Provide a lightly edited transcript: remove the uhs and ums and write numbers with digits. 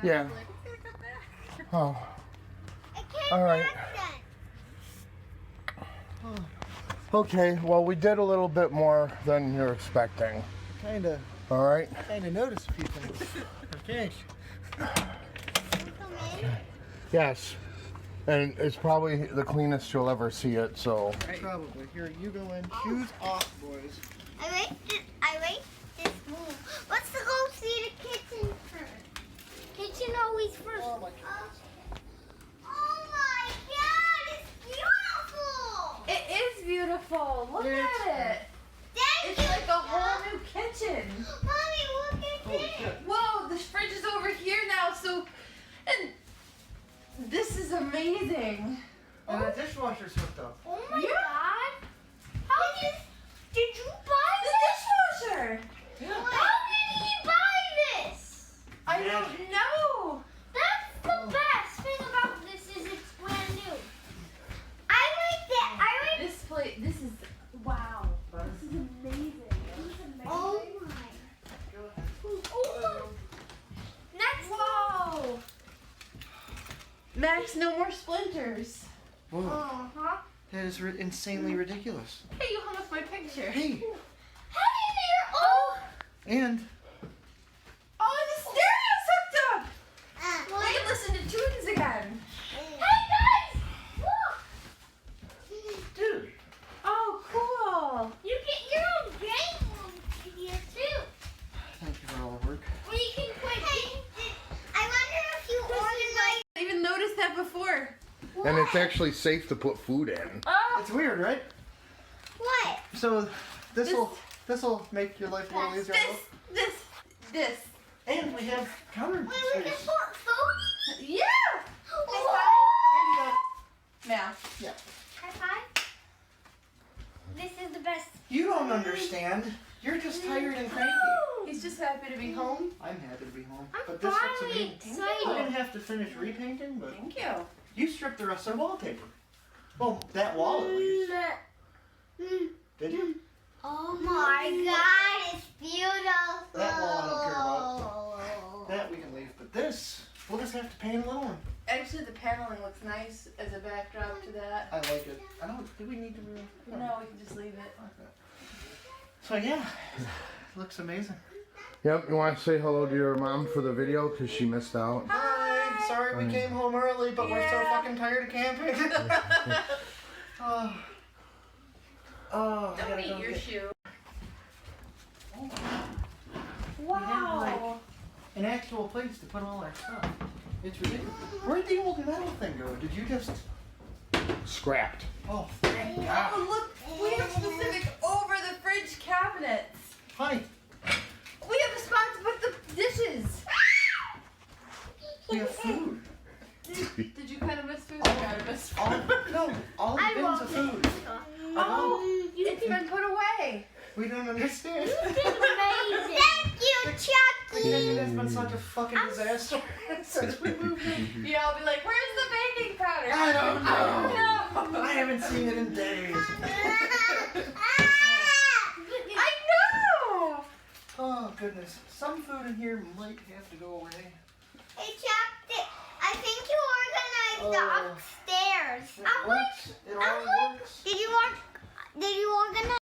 Yeah. was like, it's gonna come back. Oh. It came All right. back then. Okay, well, we did a little bit more than you're expecting. Kinda All right? noticed a few things. Okay. You come in? Yes. And it's probably the cleanest you'll ever see it, so. Probably. Here, you go in. Shoes off, boys. I rate this move. Let's go see the kitchen first. Kitchen always first. Oh my Oh my God, it's beautiful. It is beautiful. Look at it. Thank It's you. like a whole new kitchen. Mommy, look at Holy this. shit. Whoa, the fridge is over here now, so, and this is amazing. And the dishwasher's hooked up. Oh my Yeah. God. Did you buy The this? dishwasher. How did he buy this? I don't know. That's the best thing about this is it's brand new. I like that. I like. This place, this is, wow. This is amazing. This is amazing. Oh my. Oh. Next. Whoa. Max, no more splinters. Whoa. Uh-huh. That is insanely ridiculous. Hey, you hung up my picture. Hey, Hey there. Oh. and Oh, the stereo's hooked up. We What? can listen to tunes again. Hey guys, look. dude, Oh, cool. You get your own game room here too. thank you for all the work. Where you can play. Hey, I wonder if you organize. I even noticed that before. And it's actually safe to put food in. Oh, It's weird, right? What? So this'll make your life a little easier. this. And we have counter Wait, we can space. put food? Yeah. Whoa. Now. Yeah. High five. This is the best. You don't understand. You're just tired and cranky. He's just happy to be home. I'm happy to be home. I'm But this looks finally amazing. I excited. didn't have to finish repainting, but Thank you. you stripped the rest of the wallpaper. Well, that wall at least. Mm. Did you? Oh my God, it's beautiful. That wall I don't care about. That we can leave. But this, we'll just have to paint a little one. Actually, the paneling looks nice as a backdrop to that. I like it. I don't. Do we need to really? No, we can just leave it. Okay. So yeah, it looks amazing. Yep, you want to say hello to your mom for the video because she missed out? Hi. Sorry we came home early, but we're so Yeah. fucking tired of camping. oh. Oh. I Don't gotta eat go your get shoe. Wow. an actual place to put all our stuff. It's ridiculous. Where'd the old metal thing go? Did you just? Scrapped. Oh, thank God. Oh, look, we have specific over the fridge cabinets. Hi. We have a spot to put the dishes. We have food. Did you kind of miss food? I kind of missed food. All the bins of food. Oh, it's been put away. We don't understand. You've been amazing. Thank you, Chucky. It's been such a fucking disaster since we moved in. Yeah, I'll be like, where's the baking powder? I don't know. know. I haven't seen it in days. I know. Oh, goodness. Some food in here might have to go away. Hey, Chuck, I think you organized the upstairs. It works. It all works. Did you organize?